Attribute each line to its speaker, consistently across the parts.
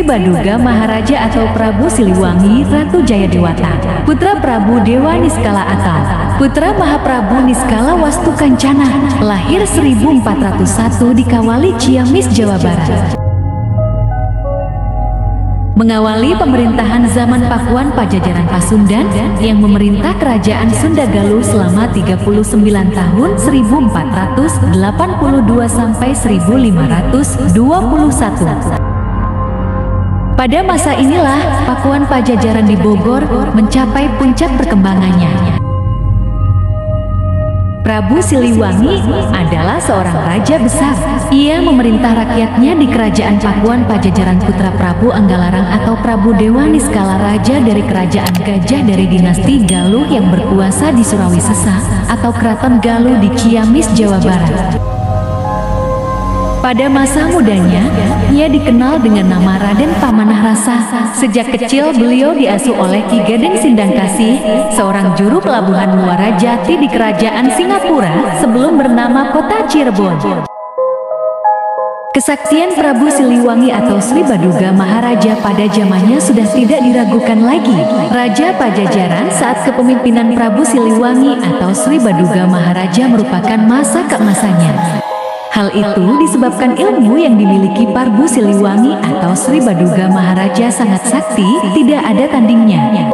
Speaker 1: Baduga Maharaja atau Prabu Siliwangi Ratu Jayadewata, putra Prabu Dewa Niskala atau putra Mahaprabu Niskala Wastu Kancana, lahir 1401 di Kawali, Ciamis, Jawa Barat. Mengawali pemerintahan zaman Pakuan Pajajaran Pasundan yang memerintah Kerajaan Sunda Galuh selama 39 tahun 1482 sampai 1521. Pada masa inilah Pakuan Pajajaran di Bogor mencapai puncak perkembangannya. Prabu Siliwangi adalah seorang raja besar. Ia memerintah rakyatnya di Kerajaan Pakuan Pajajaran, putra Prabu Anggalarang atau Prabu Dewa Niskala, raja dari Kerajaan Gajah dari dinasti Galuh yang berkuasa di Surawisesa atau Keraton Galuh di Ciamis, Jawa Barat. Pada masa mudanya, ia dikenal dengan nama Raden Pamanah Rasa. Sejak kecil beliau diasuh oleh Ki Gading Sindangkasih, seorang juru pelabuhan muara jati di Kerajaan Singapura sebelum bernama Kota Cirebon. Kesaktian Prabu Siliwangi atau Sri Baduga Maharaja pada zamannya sudah tidak diragukan lagi. Raja Pajajaran saat kepemimpinan Prabu Siliwangi atau Sri Baduga Maharaja merupakan masa keemasannya. Hal itu disebabkan ilmu yang dimiliki Prabu Siliwangi atau Sri Baduga Maharaja sangat sakti, tidak ada tandingnya.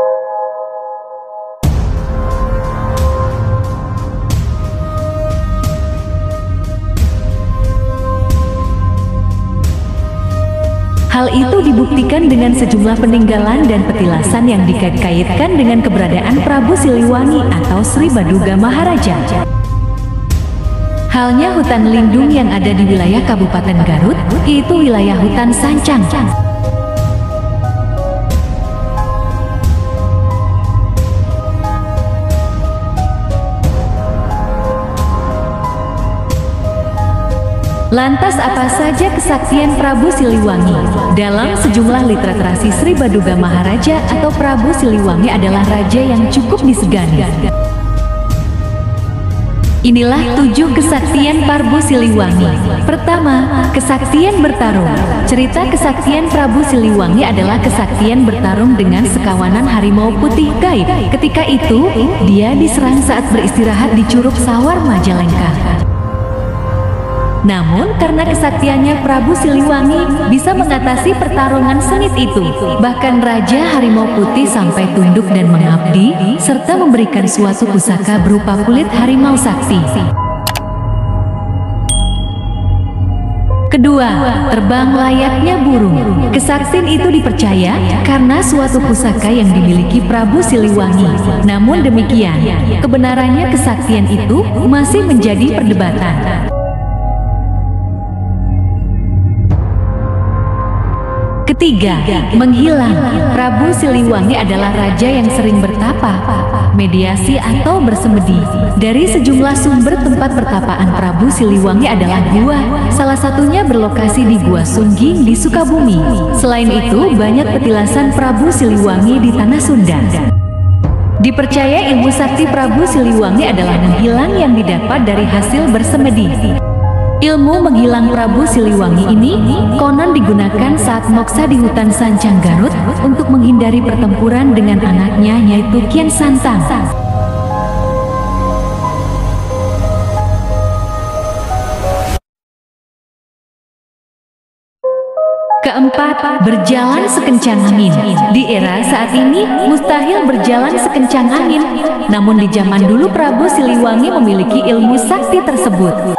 Speaker 1: Hal itu dibuktikan dengan sejumlah peninggalan dan petilasan yang dikait-kaitkan dengan keberadaan Prabu Siliwangi atau Sri Baduga Maharaja. Halnya hutan lindung yang ada di wilayah Kabupaten Garut, yaitu wilayah hutan Sancang. Lantas apa saja kesaktian Prabu Siliwangi? Dalam sejumlah literasi Sri Baduga Maharaja atau Prabu Siliwangi adalah raja yang cukup disegani. Inilah 7 kesaktian Prabu Siliwangi. Pertama, kesaktian bertarung. Cerita kesaktian Prabu Siliwangi adalah kesaktian bertarung dengan sekawanan harimau putih gaib. Ketika itu, dia diserang saat beristirahat di Curug Sawar, Majalengka. Namun karena kesaktiannya Prabu Siliwangi bisa mengatasi pertarungan sengit itu. Bahkan Raja Harimau Putih sampai tunduk dan mengabdi, serta memberikan suatu pusaka berupa kulit harimau sakti. Kedua, terbang layaknya burung. Kesaktian itu dipercaya karena suatu pusaka yang dimiliki Prabu Siliwangi. Namun demikian, kebenarannya kesaktian itu masih menjadi perdebatan. Ketiga, menghilang. Prabu Siliwangi adalah raja yang sering bertapa, mediasi atau bersemedi. Dari sejumlah sumber tempat pertapaan Prabu Siliwangi adalah gua. Salah satunya berlokasi di Gua Sungging di Sukabumi. Selain itu, banyak petilasan Prabu Siliwangi di tanah Sunda. Dipercaya ilmu sakti Prabu Siliwangi adalah menghilang yang didapat dari hasil bersemedi. Ilmu menghilang Prabu Siliwangi ini konon digunakan saat moksa di hutan Sancang Garut untuk menghindari pertempuran dengan anaknya yaitu Kian Santang. Keempat, berjalan sekencang angin. Di era saat ini mustahil berjalan sekencang angin, namun di zaman dulu Prabu Siliwangi memiliki ilmu sakti tersebut.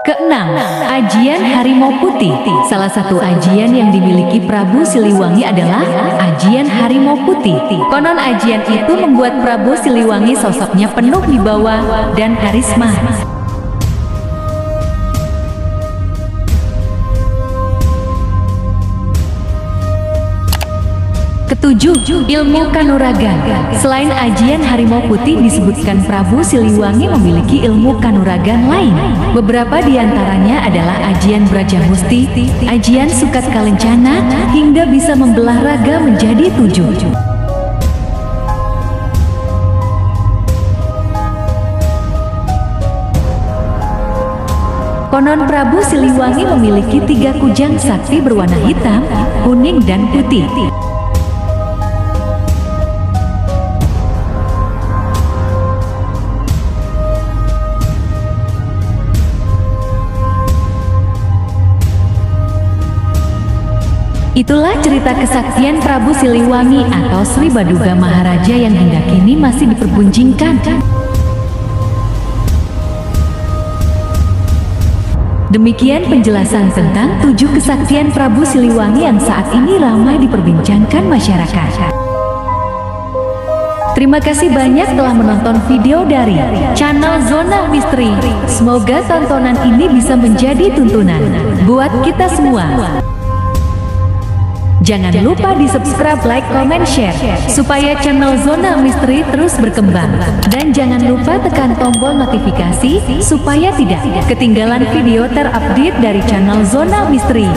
Speaker 1: Keenam, ajian harimau putih. Salah satu ajian yang dimiliki Prabu Siliwangi adalah ajian harimau putih. Konon ajian itu membuat Prabu Siliwangi sosoknya penuh wibawa dan karisma. Ketujuh, ilmu kanuragan. Selain ajian harimau putih disebutkan Prabu Siliwangi memiliki ilmu kanuragan lain. Beberapa diantaranya adalah ajian Brajamusti, ajian Sukat Kalencana, hingga bisa membelah raga menjadi 7. Konon Prabu Siliwangi memiliki 3 kujang sakti berwarna hitam, kuning, dan putih. Itulah cerita kesaktian Prabu Siliwangi atau Sri Baduga Maharaja yang hingga kini masih dipergunjingkan. Demikian penjelasan tentang 7 kesaktian Prabu Siliwangi yang saat ini ramai diperbincangkan masyarakat. Terima kasih banyak telah menonton video dari channel Zona Misteri. Semoga tontonan ini bisa menjadi tuntunan buat kita semua. Jangan lupa di subscribe, like, comment, share supaya channel Zona Misteri terus berkembang. Dan jangan lupa tekan tombol notifikasi supaya tidak ketinggalan video terupdate dari channel Zona Misteri.